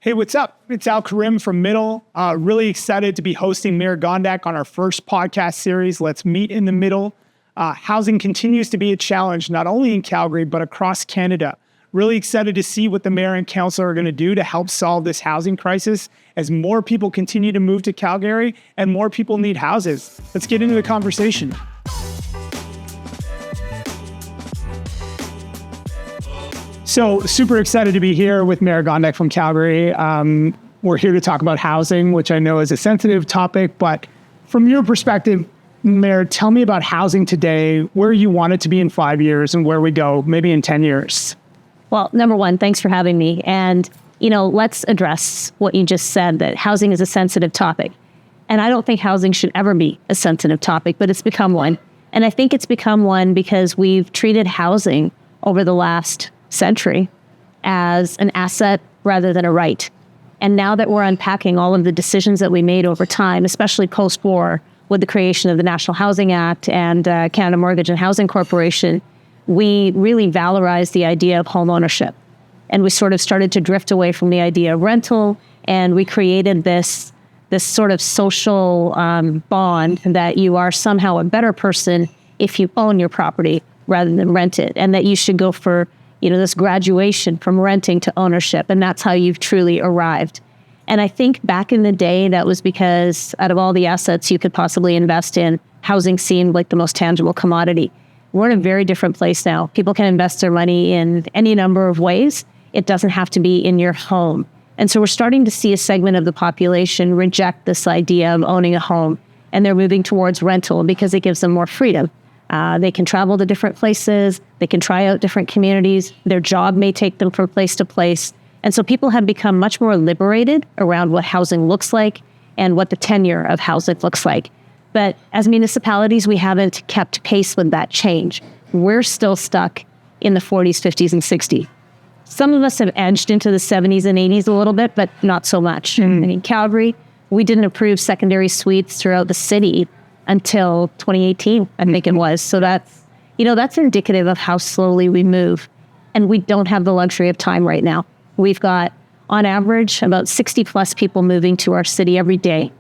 Hey, what's up? It's Al Karim from Middle. Really excited to be hosting Mayor Gondek on our first podcast series, Let's Meet in the Middle. Housing continues to be a challenge, not only in Calgary, but across Canada. Really excited to see what the mayor and council are going to do to help solve this housing crisis as more people continue to move to Calgary and more people need houses. Let's get into the conversation. So super excited to be here with Mayor Gondek from Calgary. We're here to talk about housing, which I know is a sensitive topic, but from your perspective, Mayor, tell me about housing today, where you want it to be in 5 years and where we go maybe in 10 years. Well, number one, thanks for having me. And, let's address what you just said, that housing is a sensitive topic. And I don't think housing should ever be a sensitive topic, but it's become one. And I think it's become one because we've treated housing over the last century as an asset rather than a right. And now that we're unpacking all of the decisions that we made over time, especially post-war with the creation of the National Housing Act and Canada Mortgage and Housing Corporation, we really valorized the idea of home ownership. And we sort of started to drift away from the idea of rental, and we created this sort of social bond that you are somehow a better person if you own your property rather than rent it, and that you should go for this graduation from renting to ownership, and that's how you've truly arrived. And I think back in the day, that was because out of all the assets you could possibly invest in, housing seemed like the most tangible commodity. We're in a very different place now. People can invest their money in any number of ways. It doesn't have to be in your home. And so we're starting to see a segment of the population reject this idea of owning a home, and they're moving towards rental because it gives them more freedom. They can travel to different places. They can try out different communities. Their job may take them from place to place. And so people have become much more liberated around what housing looks like and what the tenure of housing looks like. But as municipalities, we haven't kept pace with that change. We're still stuck in the 40s, 50s, and 60s. Some of us have edged into the 70s and 80s a little bit, but not so much. In Calgary, we didn't approve secondary suites throughout the city until 2018, I think it was. So that's indicative of how slowly we move. And we don't have the luxury of time right now. We've got, on average, about 60 plus people moving to our city every day.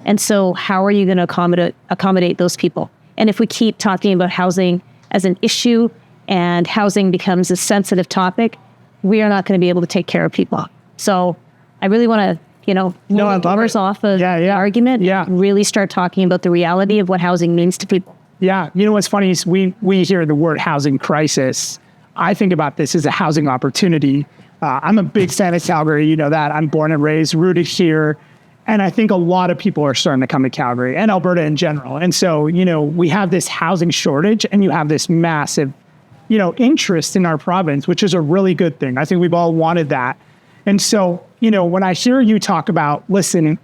And so how are you going to accommodate those people? And if we keep talking about housing as an issue and housing becomes a sensitive topic, we are not going to be able to take care of people. So I really want to numbers off of the argument, really start talking about the reality of what housing means to people. Yeah. What's funny is we hear the word housing crisis. I think about this as a housing opportunity. I'm a big fan of Calgary. You know that. I'm born and raised, rooted here. And I think a lot of people are starting to come to Calgary and Alberta in general. And so, we have this housing shortage and you have this massive, interest in our province, which is a really good thing. I think we've all wanted that. And so, when I hear you talk about, listen,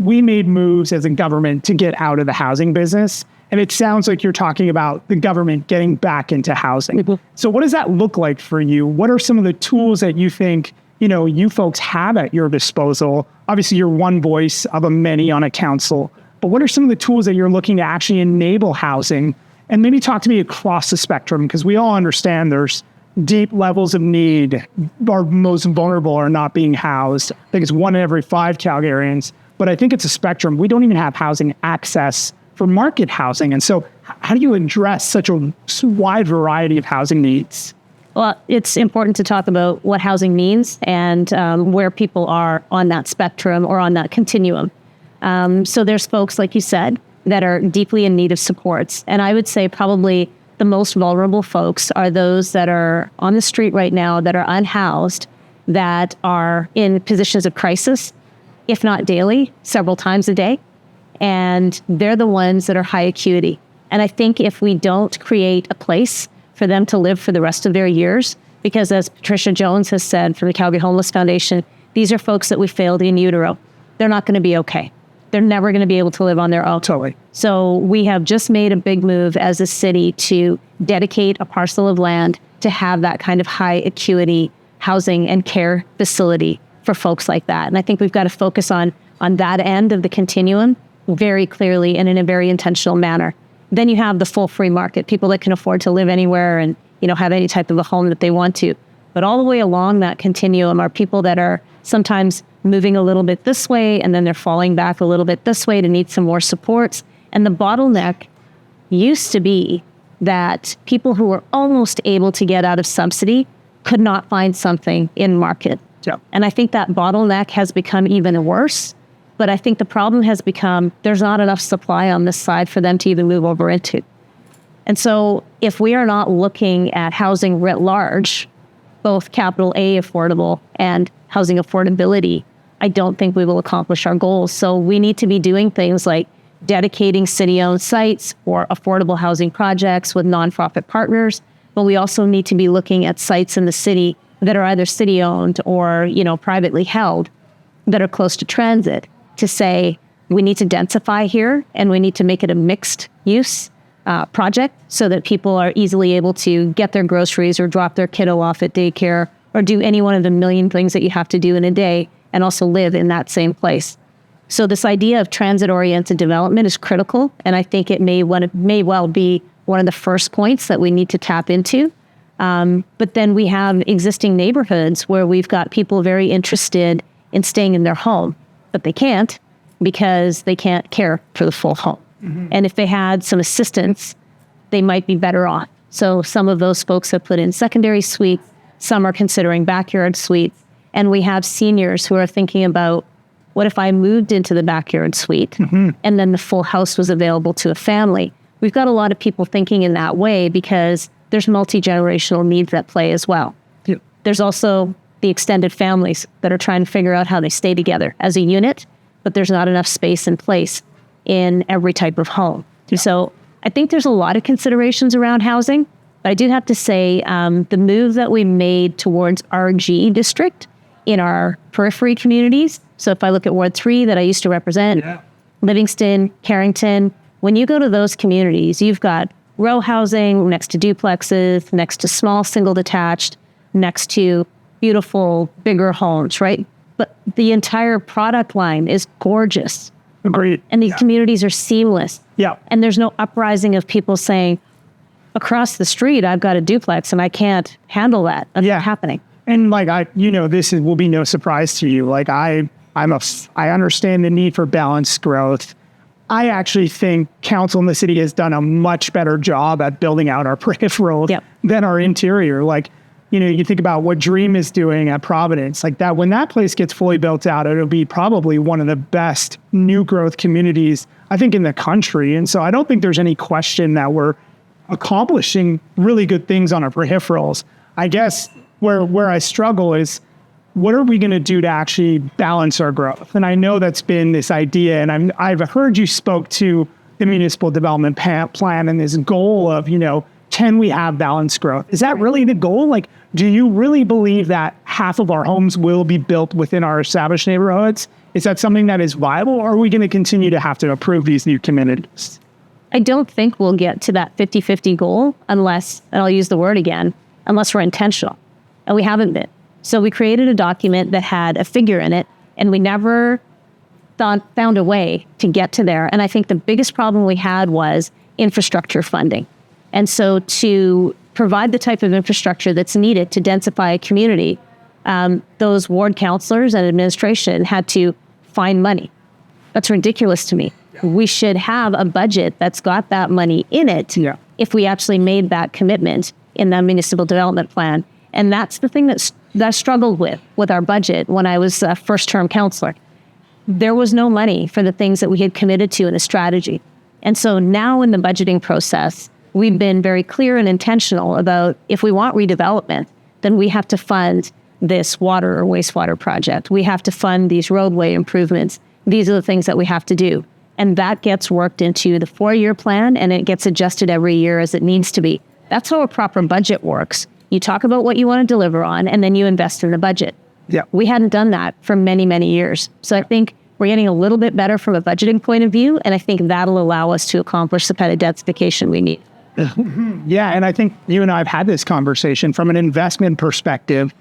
we made moves as a government to get out of the housing business, and it sounds like you're talking about the government getting back into housing. Mm-hmm. So what does that look like for you? What are some of the tools that you think, you folks have at your disposal? Obviously, you're one voice of a many on a council, but what are some of the tools that you're looking to actually enable housing? And maybe talk to me across the spectrum, because we all understand there's deep levels of need. Our most vulnerable are not being housed. I think it's 1 in every 5 Calgarians, but I think it's a spectrum. We don't even have housing access for market housing. And so how do you address such a wide variety of housing needs? Well, it's important to talk about what housing means and where people are on that spectrum or on that continuum. So there's folks, like you said, that are deeply in need of supports. And I would say probably the most vulnerable folks are those that are on the street right now, that are unhoused, that are in positions of crisis, if not daily, several times a day. And they're the ones that are high acuity. And I think if we don't create a place for them to live for the rest of their years, because as Patricia Jones has said from the Calgary Homeless Foundation, these are folks that we failed in utero. They're not going to be okay. They're never going to be able to live on their own. Totally. So we have just made a big move as a city to dedicate a parcel of land to have that kind of high acuity housing and care facility for folks like that. And I think we've got to focus on that end of the continuum very clearly and in a very intentional manner. Then you have the full free market, people that can afford to live anywhere and, have any type of a home that they want to. But all the way along that continuum are people that are sometimes moving a little bit this way, and then they're falling back a little bit this way to need some more supports. And the bottleneck used to be that people who were almost able to get out of subsidy could not find something in market. Yeah. And I think that bottleneck has become even worse. But I think the problem has become there's not enough supply on this side for them to even move over into. And so if we are not looking at housing writ large, both capital A affordable and housing affordability, I don't think we will accomplish our goals. So we need to be doing things like dedicating city-owned sites for affordable housing projects with nonprofit partners. But we also need to be looking at sites in the city that are either city-owned or, privately held that are close to transit to say, we need to densify here and we need to make it a mixed use project so that people are easily able to get their groceries or drop their kiddo off at daycare or do any one of the million things that you have to do in a day and also live in that same place. So this idea of transit-oriented development is critical, and I think it may well be one of the first points that we need to tap into. But then we have existing neighborhoods where we've got people very interested in staying in their home, but they can't because they can't care for the full home. Mm-hmm. And if they had some assistance, they might be better off. So some of those folks have put in secondary suites, some are considering backyard suites, and we have seniors who are thinking about, what if I moved into the backyard suite mm-hmm. and then the full house was available to a family? We've got a lot of people thinking in that way because there's multi-generational needs at play as well. Yep. There's also the extended families that are trying to figure out how they stay together as a unit, but there's not enough space in place in every type of home. Yep. So I think there's a lot of considerations around housing, but I do have to say the move that we made towards RG district in our periphery communities. So if I look at Ward 3 that I used to represent, Livingston, Carrington, when you go to those communities, you've got row housing next to duplexes, next to small single detached, next to beautiful, bigger homes, right? But the entire product line is gorgeous. Agreed. And these communities are seamless. Yeah. And there's no uprising of people saying, across the street, I've got a duplex and I can't handle that. That's not happening. And will be no surprise to you. I understand the need for balanced growth. I actually think council in the city has done a much better job at building out our peripherals than our interior. You think about what Dream is doing at Providence, that when that place gets fully built out, it'll be probably one of the best new growth communities, I think, in the country. And so I don't think there's any question that we're accomplishing really good things on our peripherals. I guess where I struggle is, what are we going to do to actually balance our growth? And I know that's been this idea, and I've heard you spoke to the municipal development plan and this goal of, can we have balanced growth? Is that really the goal? Do you really believe that half of our homes will be built within our established neighborhoods? Is that something that is viable, or are we going to continue to have to approve these new communities? I don't think we'll get to that 50-50 goal unless, and I'll use the word again, unless we're intentional. And we haven't been. So we created a document that had a figure in it, and we never found a way to get to there. And I think the biggest problem we had was infrastructure funding. And so to provide the type of infrastructure that's needed to densify a community, those ward councilors and administration had to find money. That's ridiculous to me. We should have a budget that's got that money in it if we actually made that commitment in the municipal development plan. And that's the thing that I struggled with our budget when I was a first-term councillor. There was no money for the things that we had committed to in the strategy. And so now in the budgeting process, we've been very clear and intentional about, if we want redevelopment, then we have to fund this water or wastewater project. We have to fund these roadway improvements. These are the things that we have to do. And that gets worked into the 4-year plan, and it gets adjusted every year as it needs to be. That's how a proper budget works. You talk about what you want to deliver on, and then you invest in the budget. Yeah. We hadn't done that for many, many years. So I think we're getting a little bit better from a budgeting point of view, and I think that'll allow us to accomplish the kind of densification we need. Yeah, and I think you and I have had this conversation from an investment perspective.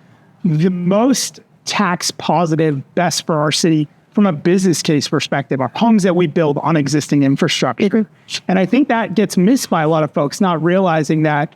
The most tax positive, best for our city from a business case perspective are homes that we build on existing infrastructure. And I think that gets missed by a lot of folks, not realizing that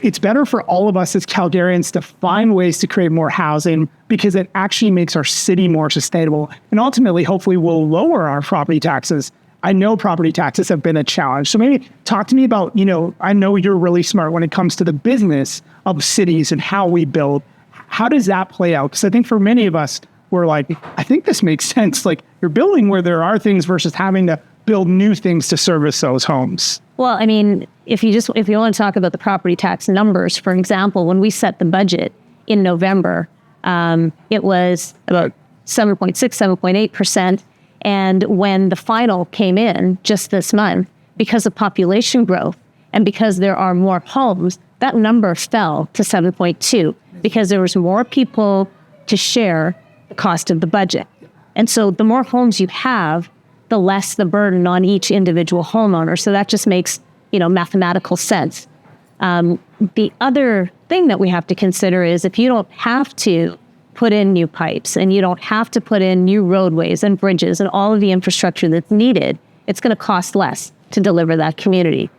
it's better for all of us as Calgarians to find ways to create more housing because it actually makes our city more sustainable. And ultimately, hopefully, will lower our property taxes. I know property taxes have been a challenge. So maybe talk to me about, I know you're really smart when it comes to the business of cities and how we build. How does that play out? Because I think for many of us, we're like, I think this makes sense. Like you're building where there are things versus having to build new things to service those homes. Well, I mean, if you want to talk about the property tax numbers, for example, when we set the budget in November, it was about 7.6, 7.8%. And when the final came in just this month, because of population growth and because there are more homes, that number fell to 7.2 because there was more people to share the cost of the budget. And so the more homes you have, the less the burden on each individual homeowner. So that just makes, mathematical sense. The other thing that we have to consider is if you don't have to put in new pipes and you don't have to put in new roadways and bridges and all of the infrastructure that's needed, it's going to cost less to deliver that community.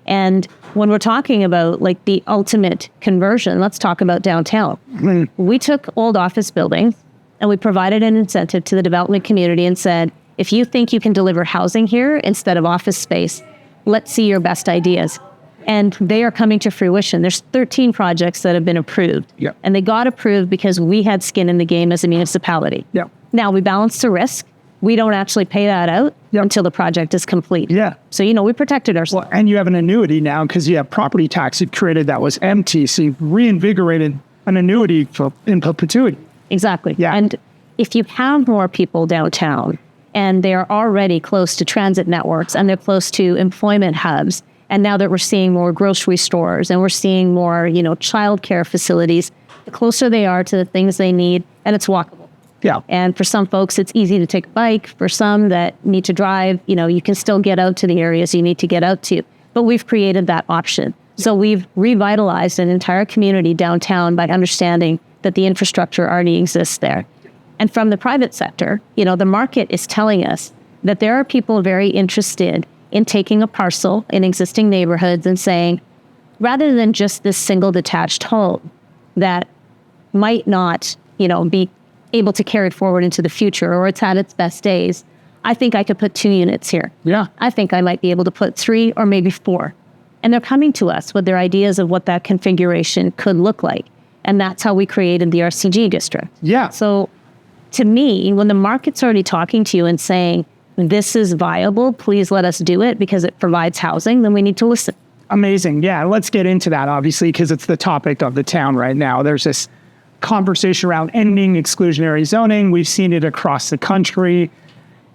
And when we're talking about like the ultimate conversion, let's talk about downtown. We took old office buildings and we provided an incentive to the development community and said, if you think you can deliver housing here instead of office space, let's see your best ideas. And they are coming to fruition. There's 13 projects that have been approved. Yep. And they got approved because we had skin in the game as a municipality. Yep. Now, we balance the risk. We don't actually pay that out until the project is complete. Yeah. So, we protected ourselves. Well, and you have an annuity now because you have property tax you created that was empty. So you've reinvigorated an annuity in perpetuity. Exactly. Yeah. And if you have more people downtown and they're already close to transit networks and they're close to employment hubs, and now that we're seeing more grocery stores and we're seeing more, childcare facilities, the closer they are to the things they need, and it's walkable. Yeah. And for some folks, it's easy to take a bike. For some that need to drive, you can still get out to the areas you need to get out to. But we've created that option. So we've revitalized an entire community downtown by understanding that the infrastructure already exists there. And from the private sector, the market is telling us that there are people very interested in taking a parcel in existing neighborhoods and saying, rather than just this single detached home that might not, be able to carry forward into the future or it's had its best days, I think I could put 2 units here. Yeah. I think I might be able to put 3 or maybe 4. And they're coming to us with their ideas of what that configuration could look like. And that's how we created the RCG district. Yeah. So to me, when the market's already talking to you and saying, this is viable, please let us do it because it provides housing, then we need to listen. Amazing. Yeah, let's get into that, obviously, because it's the topic of the town right now. There's this conversation around ending exclusionary zoning. We've seen it across the country.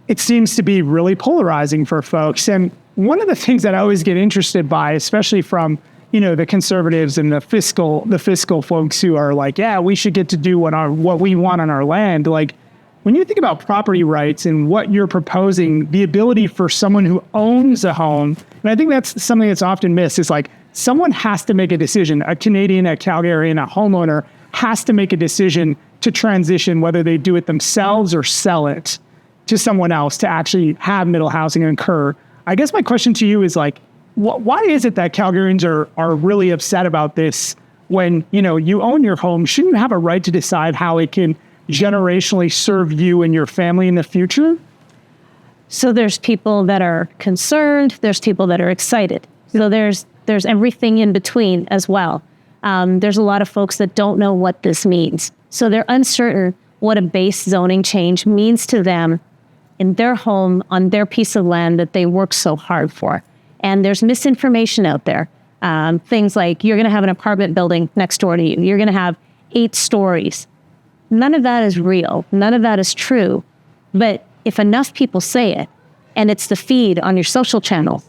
It seems to be really polarizing for folks. And one of the things that I always get interested by, especially from the conservatives and the fiscal folks who are like, yeah, we should get to do what we want on our land. Like, when you think about property rights and what you're proposing, the ability for someone who owns a home, and I think that's something that's often missed, is like someone has to make a decision. A Canadian, a Calgarian, a homeowner has to make a decision to transition, whether they do it themselves or sell it to someone else to actually have middle housing occur. I guess my question to you is like, why is it that Calgarians are really upset about this when, you own your home? Shouldn't you have a right to decide how it can generationally serve you and your family in the future? So there's people that are concerned, there's people that are excited. So there's everything in between as well. There's a lot of folks that don't know what this means. So they're uncertain what a base zoning change means to them in their home on their piece of land that they work so hard for. And there's misinformation out there. Things like you're going to have an apartment building next door to you. You're going to have 8 stories. None of that is real. None of that is true. But if enough people say it, and it's the feed on your social channels,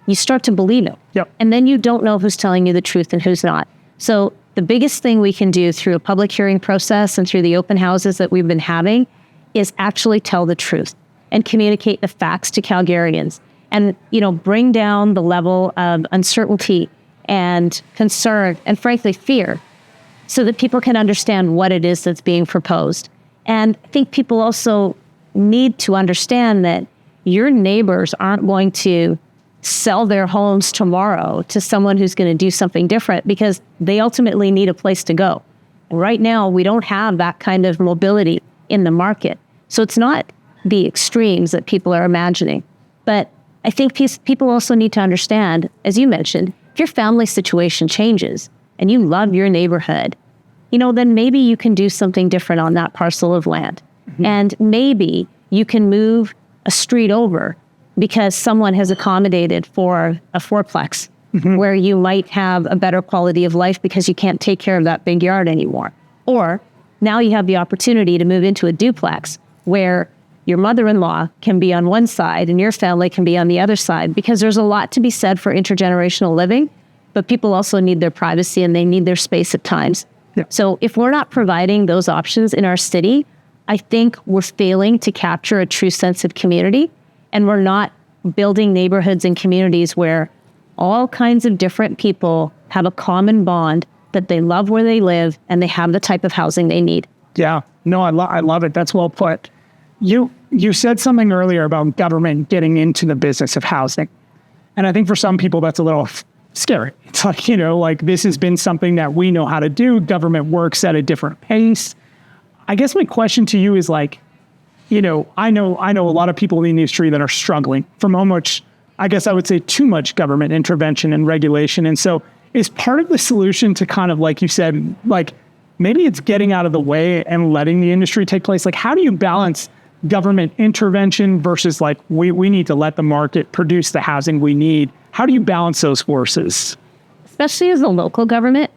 you start to believe it. Yep. And then you don't know who's telling you the truth and who's not. So the biggest thing we can do through a public hearing process and through the open houses that we've been having is actually tell the truth and communicate the facts to Calgarians and, bring down the level of uncertainty and concern and frankly fear so that people can understand what it is that's being proposed. And I think people also need to understand that your neighbors aren't going to sell their homes tomorrow to someone who's going to do something different because they ultimately need a place to go. And right now, we don't have that kind of mobility in the market. So it's not the extremes that people are imagining. But I think people also need to understand, as you mentioned, if your family situation changes and you love your neighborhood, then maybe you can do something different on that parcel of land. Mm-hmm. And maybe you can move a street over because someone has accommodated for a fourplex where you might have a better quality of life because you can't take care of that big yard anymore. Or now you have the opportunity to move into a duplex where your mother-in-law can be on one side and your family can be on the other side, because there's a lot to be said for intergenerational living, but people also need their privacy and they need their space at times. Yeah. So if we're not providing those options in our city, I think we're failing to capture a true sense of community, and we're not building neighborhoods and communities where all kinds of different people have a common bond that they love where they live and they have the type of housing they need. Yeah, no, I love it. That's well put. You said something earlier about government getting into the business of housing. And I think for some people that's a little scary. It's like, this has been something that we know how to do. Government works at a different pace. I guess my question to you is I know a lot of people in the industry that are struggling from how much, I guess I would say, too much government intervention and regulation. And so is part of the solution to kind of, like you said, maybe it's getting out of the way and letting the industry take place? How do you balance government intervention versus we need to let the market produce the housing we need? How do you balance those forces? Especially as a local government,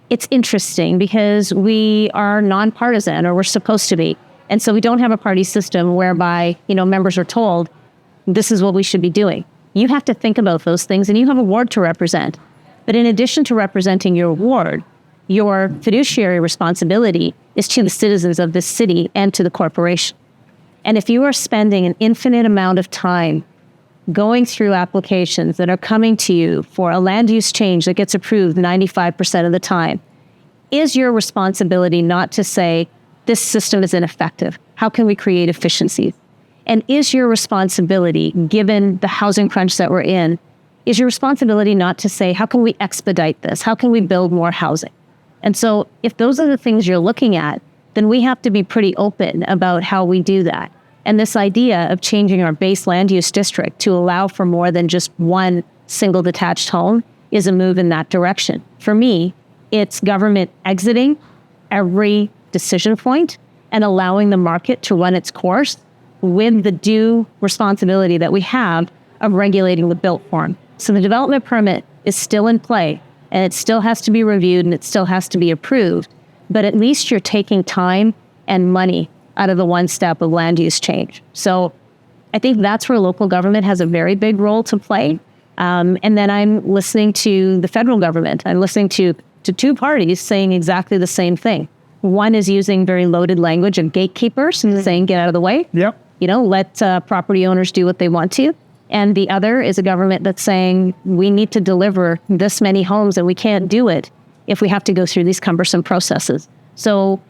it's interesting because we are nonpartisan, or we're supposed to be. And so we don't have a party system whereby, members are told, this is what we should be doing. You have to think about those things, and you have a ward to represent. But in addition to representing your ward, your fiduciary responsibility is to the citizens of this city and to the corporation. And if you are spending an infinite amount of time going through applications that are coming to you for a land use change that gets approved 95% of the time, is your responsibility not to say, this system is ineffective? How can we create efficiencies? And is your responsibility, given the housing crunch that we're in, is your responsibility not to say, how can we expedite this? How can we build more housing? And so if those are the things you're looking at, then we have to be pretty open about how we do that. And this idea of changing our base land use district to allow for more than just one single detached home is a move in that direction. For me, it's government exiting every decision point and allowing the market to run its course with the due responsibility that we have of regulating the built form. So the development permit is still in play, and it still has to be reviewed and it still has to be approved. But at least you're taking time and money out of the one step of land use change. So I think that's where local government has a very big role to play. And then I'm listening to the federal government. I'm listening to two parties saying exactly the same thing. One is using very loaded language of gatekeepers and saying, get out of the way. Yep. Let property owners do what they want to. And the other is a government that's saying, we need to deliver this many homes and we can't do it if we have to go through these cumbersome processes. So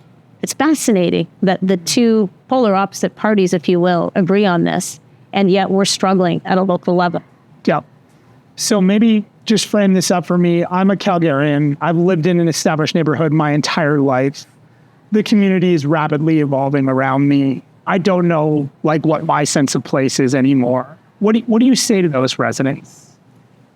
it's fascinating that the two polar opposite parties, if you will, agree on this, and yet we're struggling at a local level. Yeah. So maybe just frame this up for me. I'm a Calgarian. I've lived in an established neighborhood my entire life. The community is rapidly evolving around me. I don't know what my sense of place is anymore. What do you say to those residents?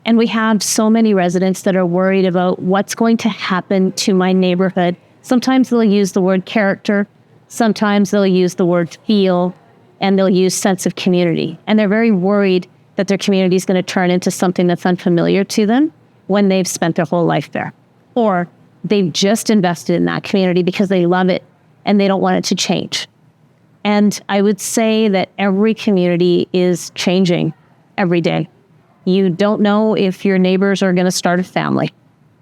And we have so many residents that are worried about what's going to happen to my neighborhood. Sometimes they'll use the word character. Sometimes they'll use the word feel, and they'll use sense of community. And they're very worried that their community is going to turn into something that's unfamiliar to them when they've spent their whole life there. Or they've just invested in that community because they love it and they don't want it to change. And I would say that every community is changing every day. You don't know if your neighbors are going to start a family.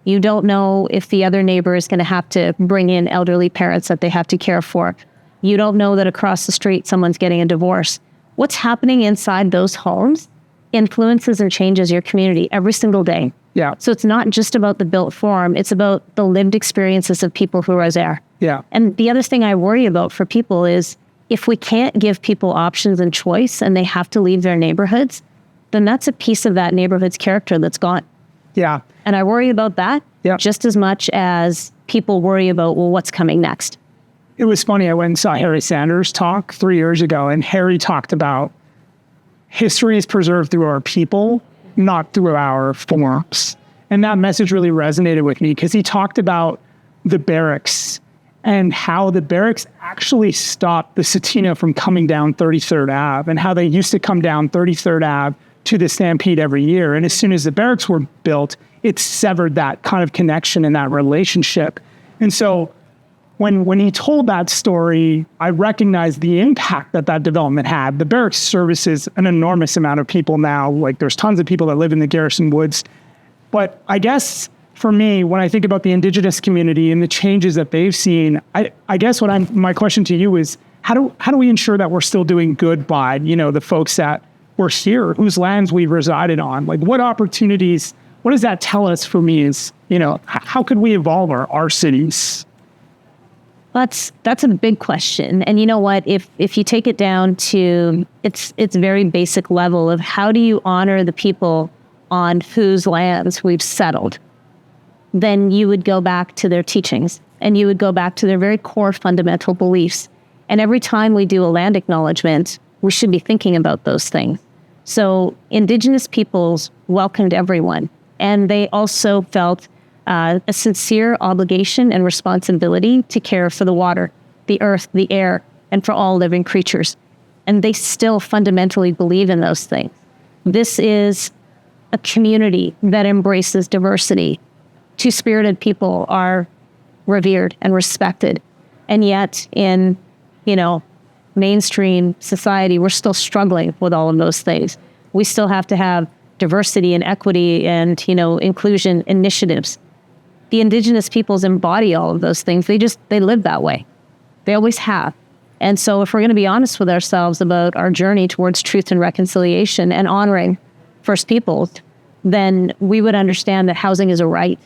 You don't know if the other neighbor is going to have to bring in elderly parents that they have to care for. You don't know that across the street someone's getting a divorce. What's happening inside those homes influences and changes your community every single day. Yeah. So it's not just about the built form, it's about the lived experiences of people who are there. Yeah. And the other thing I worry about for people is if we can't give people options and choice and they have to leave their neighborhoods, then that's a piece of that neighborhood's character that's gone. Yeah. And I worry about that just as much as people worry about, well, what's coming next. It was funny. I went and saw Harry Sanders talk 3 years ago, and Harry talked about history is preserved through our people, not through our forms. And that message really resonated with me because he talked about the barracks and how the barracks actually stopped the Satina from coming down 33rd Ave, and how they used to come down 33rd Ave to the Stampede every year. And as soon as the barracks were built, it severed that kind of connection and that relationship. And so when he told that story, I recognized the impact that that development had. The barracks services an enormous amount of people now. Like, there's tons of people that live in the Garrison Woods. But I guess for me, when I think about the Indigenous community and the changes that they've seen, I guess my question to you is, how do we ensure that we're still doing good by, the folks that were here, whose lands we resided on? Like, what opportunities, what does that tell us for me is, how could we evolve our cities? That's a big question. And you know what, if you take it down to its very basic level of how do you honor the people on whose lands we've settled, then you would go back to their teachings and you would go back to their very core fundamental beliefs. And every time we do a land acknowledgement, we should be thinking about those things. So Indigenous peoples welcomed everyone, and they also felt a sincere obligation and responsibility to care for the water, the earth, the air, and for all living creatures. And they still fundamentally believe in those things. This is a community that embraces diversity. Two-spirited people are revered and respected. And yet in, mainstream society, we're still struggling with all of those things. We still have to have diversity and equity and, inclusion initiatives. The Indigenous peoples embody all of those things. They live that way. They always have. And so if we're going to be honest with ourselves about our journey towards truth and reconciliation and honoring First Peoples, then we would understand that housing is a right.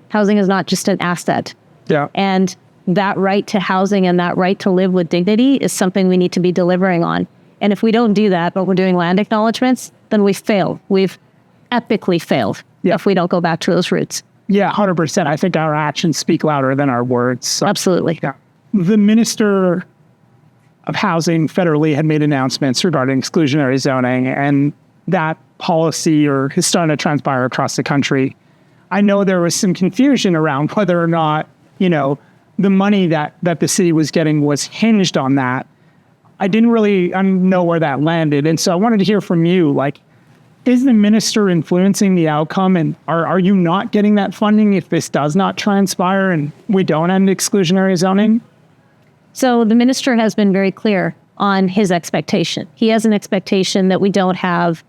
Housing is not just an asset. Yeah. And that right to housing and that right to live with dignity is something we need to be delivering on. And if we don't do that, but we're doing land acknowledgements, then we've failed. We've epically failed if we don't go back to those roots. Yeah, 100%. I think our actions speak louder than our words. So, absolutely. Yeah. The Minister of Housing federally had made announcements regarding exclusionary zoning, and that policy is starting to transpire across the country. I know there was some confusion around whether or not, the money that the city was getting was hinged on that. I didn't really know where that landed. And so I wanted to hear from you, is the minister influencing the outcome, and are you not getting that funding if this does not transpire and we don't end exclusionary zoning? So the minister has been very clear on his expectation. He has an expectation that we don't have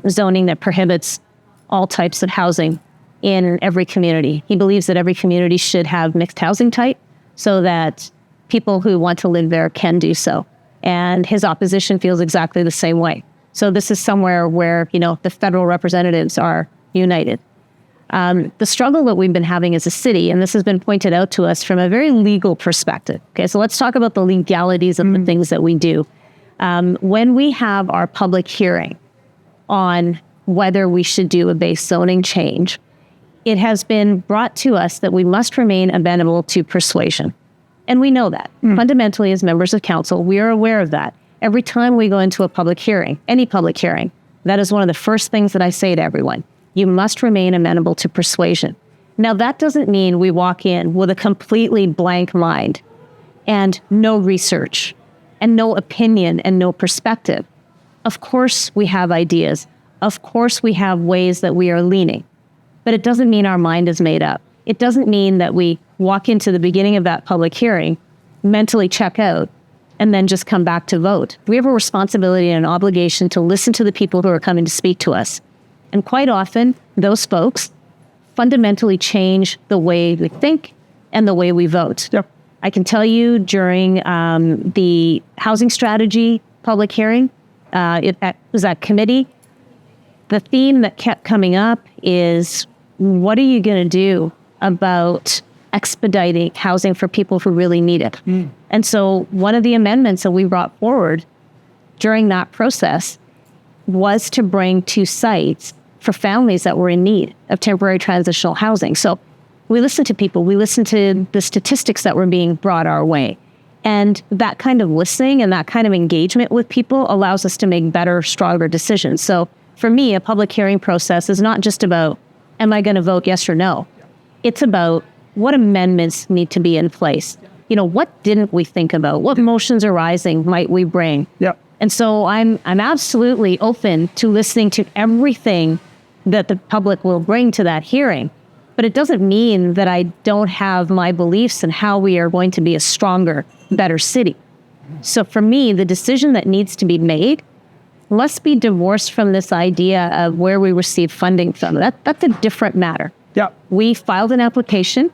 zoning that prohibits all types of housing in every community. He believes that every community should have mixed housing type so that people who want to live there can do so. And his opposition feels exactly the same way. So this is somewhere where, the federal representatives are united. The struggle that we've been having as a city, and this has been pointed out to us from a very legal perspective. Okay, so let's talk about the legalities of the things that we do. When we have our public hearing on whether we should do a base zoning change, it has been brought to us that we must remain amenable to persuasion. And we know that. Fundamentally, as members of council, we are aware of that. Every time we go into a public hearing, any public hearing, that is one of the first things that I say to everyone. You must remain amenable to persuasion. Now, that doesn't mean we walk in with a completely blank mind and no research and no opinion and no perspective. Of course, we have ideas. Of course, we have ways that we are leaning. But it doesn't mean our mind is made up. It doesn't mean that we walk into the beginning of that public hearing, mentally check out, and then just come back to vote. We have a responsibility and an obligation to listen to the people who are coming to speak to us. And quite often, those folks fundamentally change the way we think and the way we vote. Yep. I can tell you during the housing strategy public hearing, it was that committee, the theme that kept coming up is, what are you going to do about expediting housing for people who really need it? And so one of the amendments that we brought forward during that process was to bring 2 sites for families that were in need of temporary transitional housing. So we listened to people, we listened to the statistics that were being brought our way. And that kind of listening and that kind of engagement with people allows us to make better, stronger decisions. So for me, a public hearing process is not just about, am I going to vote yes or no? It's about what amendments need to be in place. What didn't we think about? What motions arising might we bring? Yep. And so I'm absolutely open to listening to everything that the public will bring to that hearing. But it doesn't mean that I don't have my beliefs in how we are going to be a stronger, better city. So for me, the decision that needs to be made must be divorced from this idea of where we receive funding from. That's a different matter. Yep. We filed an application,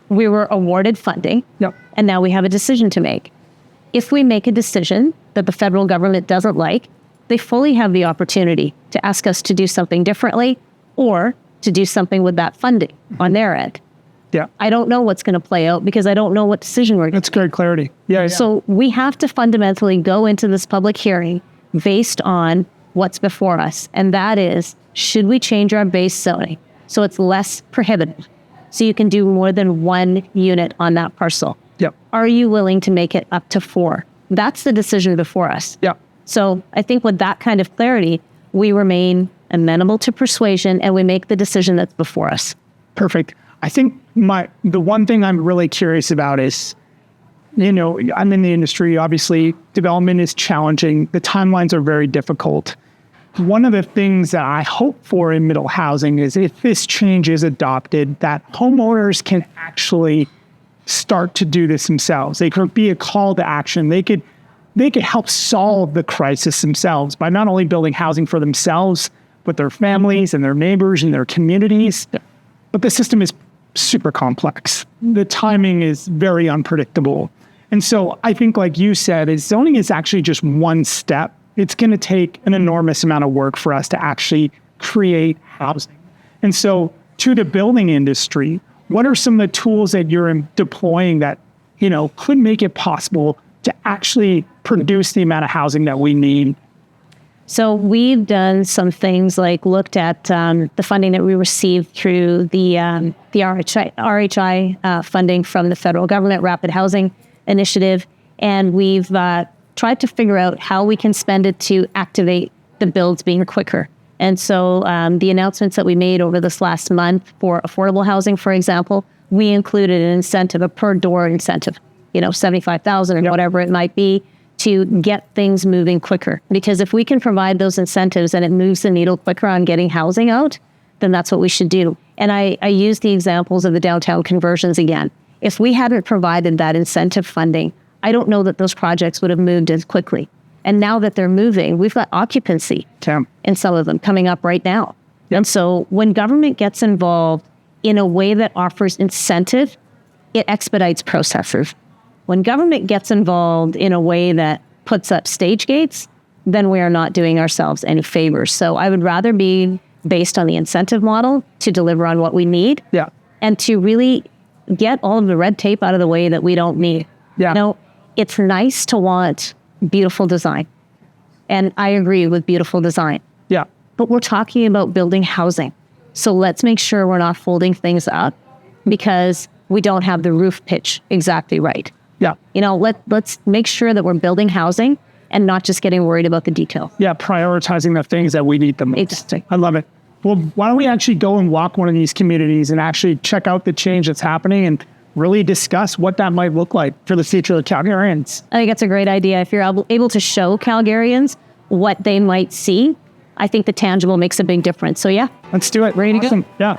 we were awarded funding, Yep. and now we have a decision to make. If we make a decision that the federal government doesn't like, they fully have the opportunity to ask us to do something differently or to do something with that funding on their end. Yeah. I don't know what's going to play out because I don't know what decision we're going to That's great clarity. Yeah. So we have to fundamentally go into this public hearing based on what's before us. And that is, should we change our base zoning so it's less prohibitive? So you can do more than 1 unit on that parcel. Yep. Are you willing to make it up to 4? That's the decision before us. Yep. So I think with that kind of clarity, we remain amenable to persuasion and we make the decision that's before us. Perfect. I think the one thing I'm really curious about is, I'm in the industry, obviously development is challenging. The timelines are very difficult. One of the things that I hope for in middle housing is if this change is adopted, that homeowners can actually start to do this themselves. They could be a call to action. They could help solve the crisis themselves by not only building housing for themselves, but their families and their neighbors and their communities. But the system is super complex. The timing is very unpredictable. And so I think, like you said, zoning is actually just one step. It's going to take an enormous amount of work for us to actually create housing. And so to the building industry, what are some of the tools that you're deploying that, could make it possible to actually produce the amount of housing that we need? So we've done some things like looked at the funding that we received through the RHI funding from the federal government, Rapid Housing Initiative, and we've tried to figure out how we can spend it to activate the builds being quicker. And so the announcements that we made over this last month for affordable housing, for example, we included an incentive, a per door incentive, $75,000 or whatever it might be, to get things moving quicker. Because if we can provide those incentives and it moves the needle quicker on getting housing out, then that's what we should do. And I use the examples of the downtown conversions again. If we hadn't provided that incentive funding, I don't know that those projects would have moved as quickly. And now that they're moving, we've got occupancy in some of them coming up right now. Yep. And so when government gets involved in a way that offers incentive, it expedites processes. When government gets involved in a way that puts up stage gates, then we are not doing ourselves any favors. So I would rather be based on the incentive model to deliver on what we need and to really get all of the red tape out of the way that we don't need. Yeah. It's nice to want beautiful design. And I agree with beautiful design. Yeah. But we're talking about building housing. So let's make sure we're not folding things up because we don't have the roof pitch exactly right. Yeah. Let's make sure that we're building housing and not just getting worried about the detail. Yeah, prioritizing the things that we need the most. Exactly. I love it. Well, why don't we actually go and walk one of these communities and actually check out the change that's happening and really discuss what that might look like for the future of Calgarians? I think that's a great idea. If you're able to show Calgarians what they might see, I think the tangible makes a big difference. So yeah. Let's do it. Ready to go? Yeah.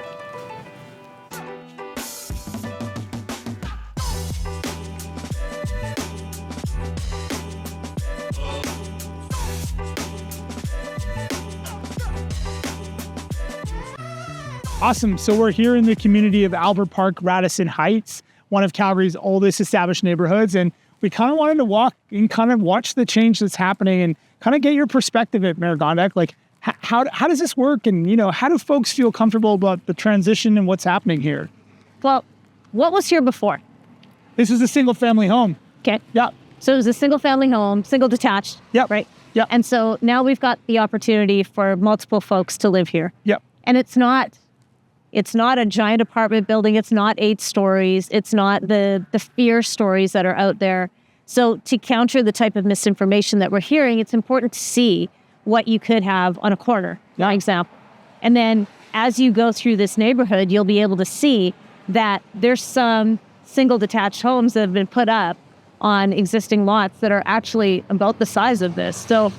Awesome. So we're here in the community of Albert Park, Radisson Heights, one of Calgary's oldest established neighborhoods. And we kind of wanted to walk and kind of watch the change that's happening and kind of get your perspective at Mayor Gondek. Like, how does this work? And, how do folks feel comfortable about the transition and what's happening here? Well, what was here before? This is a single family home. Okay. Yeah. So it was a single family home, single detached, Yep. right? Yep. And so now we've got the opportunity for multiple folks to live here. Yep. And it's not a giant apartment building. It's not 8 stories. It's not the fear stories that are out there. So to counter the type of misinformation that we're hearing, it's important to see what you could have on a corner, for example. And then as you go through this neighborhood, you'll be able to see that there's some single detached homes that have been put up on existing lots that are actually about the size of this. So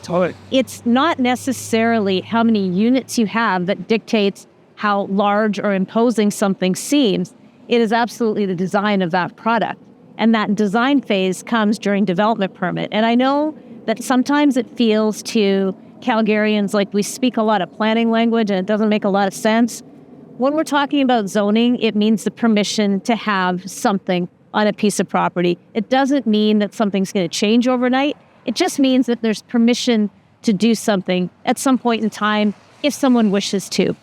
it's not necessarily how many units you have that dictates how large or imposing something seems. It is absolutely the design of that product. And that design phase comes during development permit. And I know that sometimes it feels to Calgarians like we speak a lot of planning language and it doesn't make a lot of sense. When we're talking about zoning, it means the permission to have something on a piece of property. It doesn't mean that something's going to change overnight. It just means that there's permission to do something at some point in time if someone wishes to.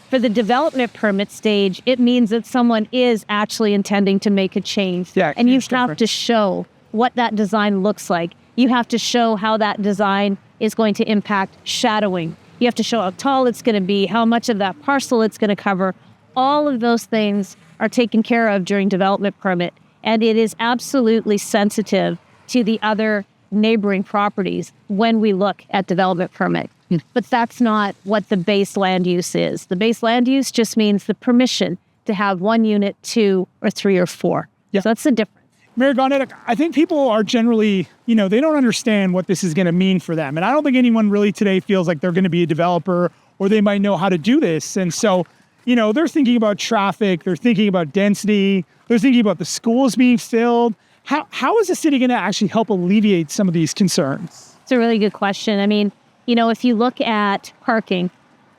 For the development permit stage, it means that someone is actually intending to make a change. Yeah, and you have to show what that design looks like. You have to show how that design is going to impact shadowing. You have to show how tall it's going to be, how much of that parcel it's going to cover. All of those things are taken care of during development permit. And it is absolutely sensitive to the other neighboring properties when we look at development permit. But that's not what the base land use is. The base land use just means the permission to have 1 unit, 2 or 3 or 4. So that's the difference. Mayor Gondek, I think people are generally, they don't understand what this is going to mean for them. And I don't think anyone really today feels like they're going to be a developer or they might know how to do this. And so, they're thinking about traffic, they're thinking about density, they're thinking about the schools being filled. How is the city going to actually help alleviate some of these concerns? It's a really good question. I mean, if you look at parking,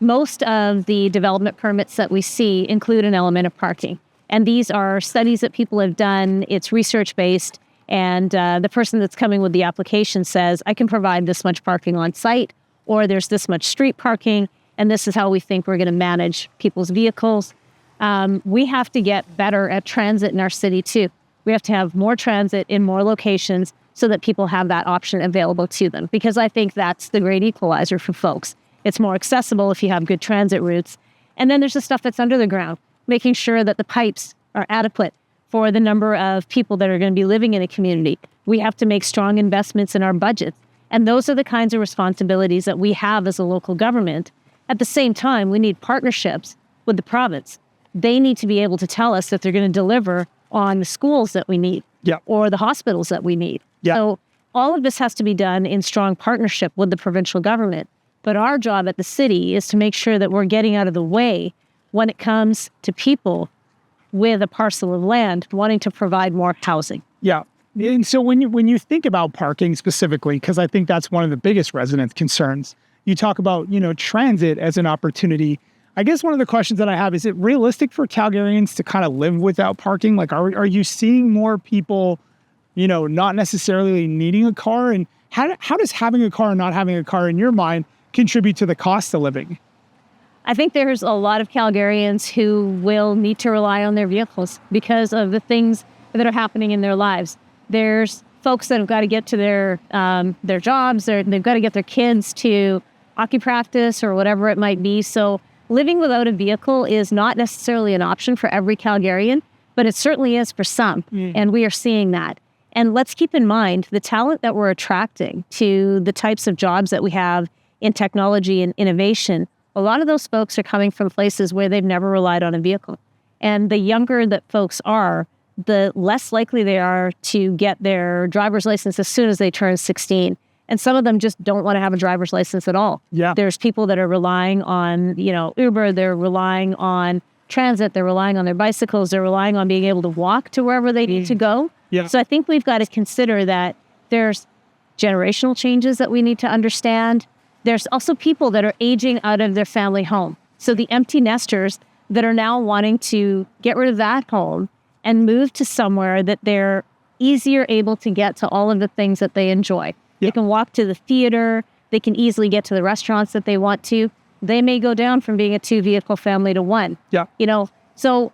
most of the development permits that we see include an element of parking. And these are studies that people have done. It's research-based. And the person that's coming with the application says, I can provide this much parking on site, or there's this much street parking, and this is how we think we're going to manage people's vehicles. We have to get better at transit in our city, too. We have to have more transit in more locations so that people have that option available to them, because I think that's the great equalizer for folks. It's more accessible if you have good transit routes. And then there's the stuff that's under the ground, making sure that the pipes are adequate for the number of people that are going to be living in a community. We have to make strong investments in our budgets. And those are the kinds of responsibilities that we have as a local government. At the same time, we need partnerships with the province. They need to be able to tell us that they're going to deliver on the schools that we need or the hospitals that we need. So all of this has to be done in strong partnership with the provincial government. But our job at the city is to make sure that we're getting out of the way when it comes to people with a parcel of land wanting to provide more housing. Yeah. And so when you think about parking specifically, because I think that's one of the biggest resident concerns, you talk about, transit as an opportunity. I guess one of the questions that I have, is it realistic for Calgarians to kind of live without parking? Like, are you seeing more people, not necessarily needing a car? And how does having a car and not having a car in your mind contribute to the cost of living? I think there's a lot of Calgarians who will need to rely on their vehicles because of the things that are happening in their lives. There's folks that have got to get to their jobs, they've got to get their kids to hockey practice or whatever it might be. So living without a vehicle is not necessarily an option for every Calgarian, but it certainly is for some. And we are seeing that. And let's keep in mind the talent that we're attracting to the types of jobs that we have in technology and innovation. A lot of those folks are coming from places where they've never relied on a vehicle. And the younger that folks are, the less likely they are to get their driver's license as soon as they turn 16. And some of them just don't want to have a driver's license at all. There's people that are relying on, Uber, they're relying on transit, they're relying on their bicycles, they're relying on being able to walk to wherever they need to go. So I think we've got to consider that there's generational changes that we need to understand. There's also people that are aging out of their family home. So the empty nesters that are now wanting to get rid of that home and move to somewhere that they're easier able to get to all of the things that they enjoy. They can walk to the theater. They can easily get to the restaurants that they want to. They may go down from being a 2-vehicle family to 1. So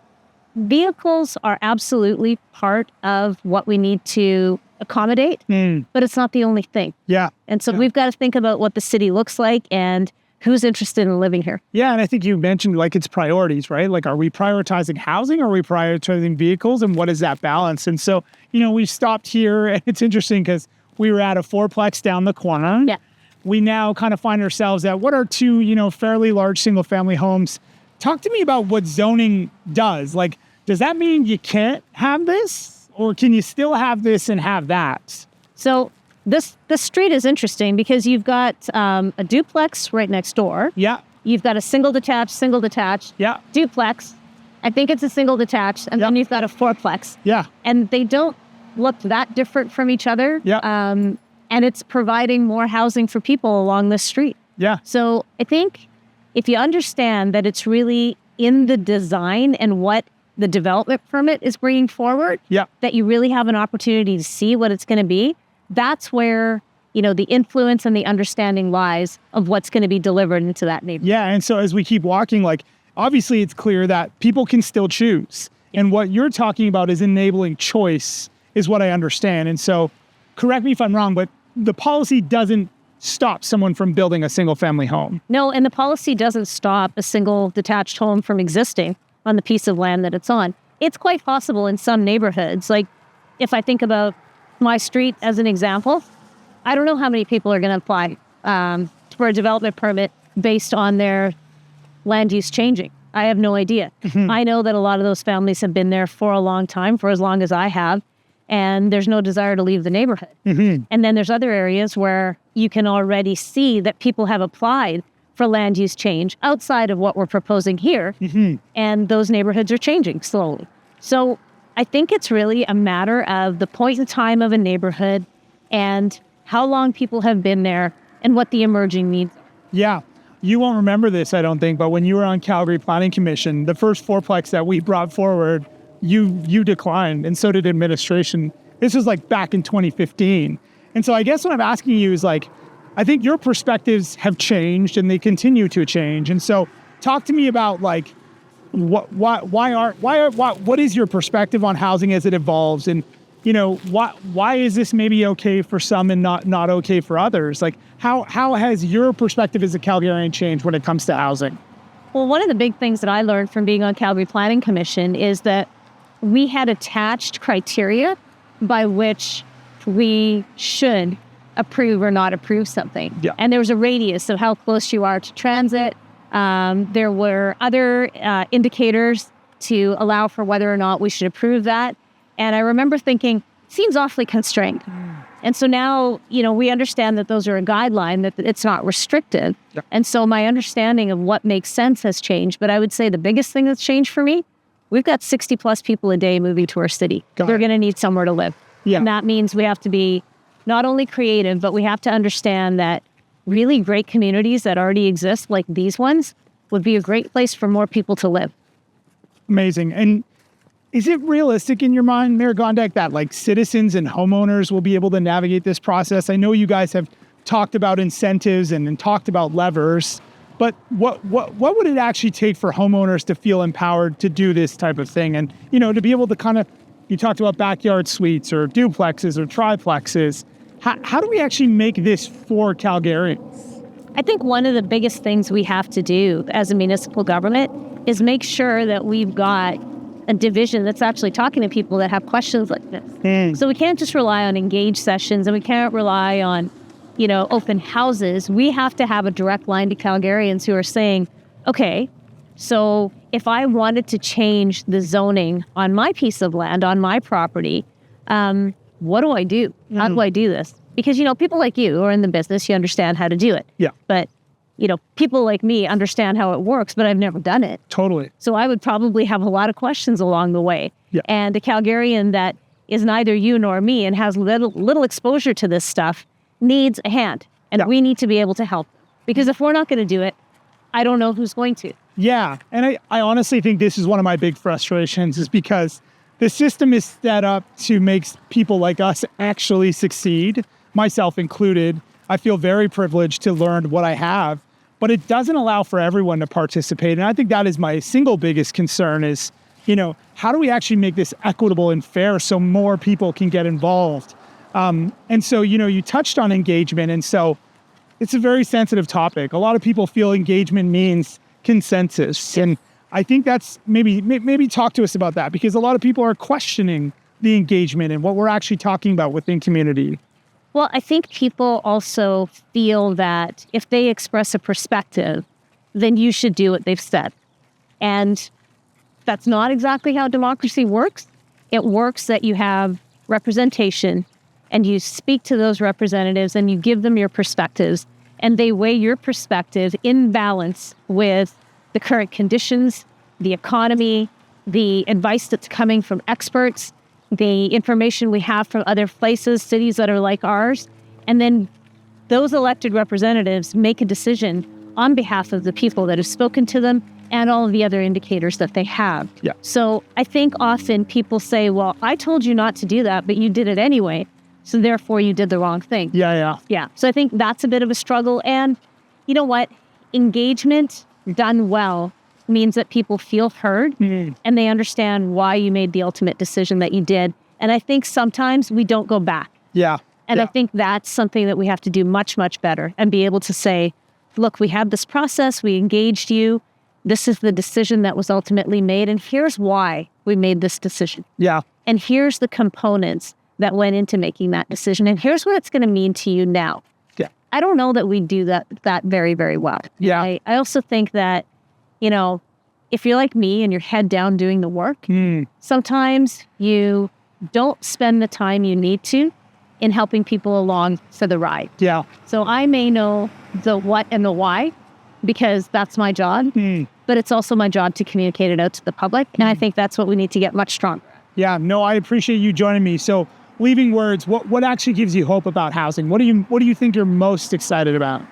vehicles are absolutely part of what we need to accommodate, but it's not the only thing. Yeah. And so we've got to think about what the city looks like and who's interested in living here. Yeah, and I think you mentioned like it's priorities, right? Like, are we prioritizing housing? Or are we prioritizing vehicles? And what is that balance? And so, we've stopped here, and it's interesting because we were at a fourplex down the corner. Yeah. We now kind of find ourselves at what are two, fairly large single-family homes. Talk to me about what zoning does. Like, does that mean you can't have this? Or can you still have this and have that? So this street is interesting because you've got a duplex right next door. Yeah. You've got a single detached, Yeah. duplex. I think it's a single detached, and then you've got a fourplex. Yeah. And they don't look that different from each other. Yeah. And it's providing more housing for people along this street. Yeah. So I think if you understand that it's really in the design and what the development permit is bringing forward, that you really have an opportunity to see what it's going to be, that's where, the influence and the understanding lies of what's going to be delivered into that neighborhood. Yeah. And so as we keep walking, like, obviously it's clear that people can still choose. And what you're talking about is enabling choice, is what I understand. And so correct me if I'm wrong, but the policy doesn't stop someone from building a single family home. No, and the policy doesn't stop a single detached home from existing on the piece of land that it's on. It's quite possible in some neighborhoods. Like, if I think about my street as an example, I don't know how many people are going to apply for a development permit based on their land use changing. I have no idea. I know that a lot of those families have been there for a long time, for as long as I have, and there's no desire to leave the neighborhood. And then there's other areas where you can already see that people have applied for land use change outside of what we're proposing here, and those neighborhoods are changing slowly. So I think it's really a matter of the point in time of a neighborhood and how long people have been there and what the emerging needs are. Yeah. You won't remember this, I don't think, but when you were on Calgary Planning Commission, the first fourplex that we brought forward, you declined, and so did administration. This was like back in 2015. And so I guess what I'm asking you is, like, I think your perspectives have changed and they continue to change. And so talk to me about, like, what is your perspective on housing as it evolves? And, why is this maybe okay for some and not okay for others? Like, how has your perspective as a Calgarian changed when it comes to housing? Well, one of the big things that I learned from being on Calgary Planning Commission is that we had attached criteria by which we should approve or not approve something. Yeah. And there was a radius of how close you are to transit. There were other indicators to allow for whether or not we should approve that. And I remember thinking, seems awfully constrained. And so now, we understand that those are a guideline, that it's not restrictive. Yeah. And so my understanding of what makes sense has changed. But I would say the biggest thing that's changed for me, we've got 60 plus people a day moving to our city. They're going to need somewhere to live. Yeah. And that means we have to be not only creative, but we have to understand that really great communities that already exist, like these ones, would be a great place for more people to live. Amazing. And is it realistic in your mind, Mayor Gondek, that, like, citizens and homeowners will be able to navigate this process? I know you guys have talked about incentives and talked about levers, but what would it actually take for homeowners to feel empowered to do this type of thing? And, to be able to kind of, you talked about backyard suites or duplexes or triplexes. How do we actually make this for Calgarians? I think one of the biggest things we have to do as a municipal government is make sure that we've got a division that's actually talking to people that have questions like this. So we can't just rely on engaged sessions, and we can't rely on, open houses. We have to have a direct line to Calgarians who are saying, okay, so if I wanted to change the zoning on my piece of land, on my property, what do I do? How do I do this? Because, people like you who are in the business, you understand how to do it. Yeah. But people like me understand how it works, but I've never done it. Totally. So I would probably have a lot of questions along the way. Yeah. And a Calgarian that is neither you nor me and has little exposure to this stuff needs a hand. And we need to be able to help. Because if we're not going to do it, I don't know who's going to. Yeah. And I honestly think this is one of my big frustrations, is because the system is set up to make people like us actually succeed, myself included. I feel very privileged to learn what I have, but it doesn't allow for everyone to participate. And I think that is my single biggest concern is, how do we actually make this equitable and fair so more people can get involved? And so, you touched on engagement. And so it's a very sensitive topic. A lot of people feel engagement means consensus. And I think that's maybe talk to us about that, because a lot of people are questioning the engagement and what we're actually talking about within community. Well, I think people also feel that if they express a perspective, then you should do what they've said. And that's not exactly how democracy works. It works that you have representation and you speak to those representatives and you give them your perspectives, and they weigh your perspective in balance with the current conditions, the economy, the advice that's coming from experts, the information we have from other places, cities that are like ours. And then those elected representatives make a decision on behalf of the people that have spoken to them and all of the other indicators that they have. Yeah. So I think often people say, well, I told you not to do that, but you did it anyway. So therefore you did the wrong thing. Yeah. So I think that's a bit of a struggle. And you know what? Engagement done well means that people feel heard and they understand why you made the ultimate decision that you did. And I think sometimes we don't go back. And I think that's something that we have to do much, much better, and be able to say, look, we have this process, we engaged you, this is the decision that was ultimately made, and here's why we made this decision. And here's the components that went into making that decision, and here's what it's going to mean to you now. I don't know that we do that very, very well. I also think that, if you're like me and you're head down doing the work, sometimes you don't spend the time you need to in helping people along for the ride. So I may know the what and the why, because that's my job, but it's also my job to communicate it out to the public. And I think that's what we need to get much stronger. No, I appreciate you joining me. So leaving words, what actually gives you hope about housing? What do you think you're most excited about?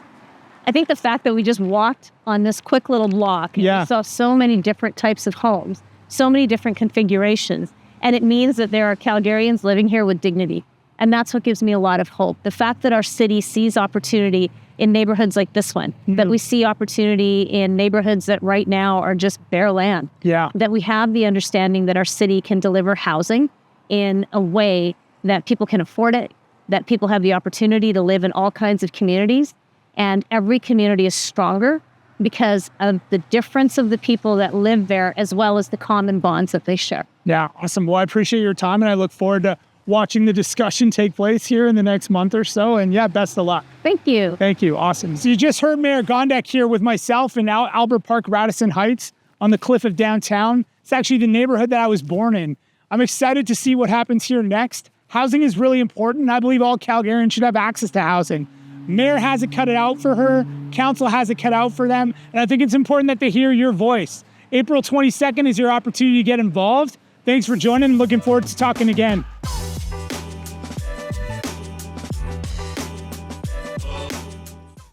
I think the fact that we just walked on this quick little block and we saw so many different types of homes, so many different configurations. And it means that there are Calgarians living here with dignity. And that's what gives me a lot of hope. The fact that our city sees opportunity in neighborhoods like this one, that we see opportunity in neighborhoods that right now are just bare land. That we have the understanding that our city can deliver housing in a way that people can afford it, that people have the opportunity to live in all kinds of communities. And every community is stronger because of the difference of the people that live there, as well as the common bonds that they share. Awesome. Well, I appreciate your time, and I look forward to watching the discussion take place here in the next month or so. And best of luck. Thank you. Thank you. Awesome. So you just heard Mayor Gondek here with myself in Albert Park, Radisson Heights on the cliff of downtown. It's actually the neighborhood that I was born in. I'm excited to see what happens here next. Housing is really important, and I believe all Calgarians should have access to housing. Mayor has it cut out for her. Council has it cut out for them. And I think it's important that they hear your voice. April 22nd is your opportunity to get involved. Thanks for joining. Looking forward to talking again.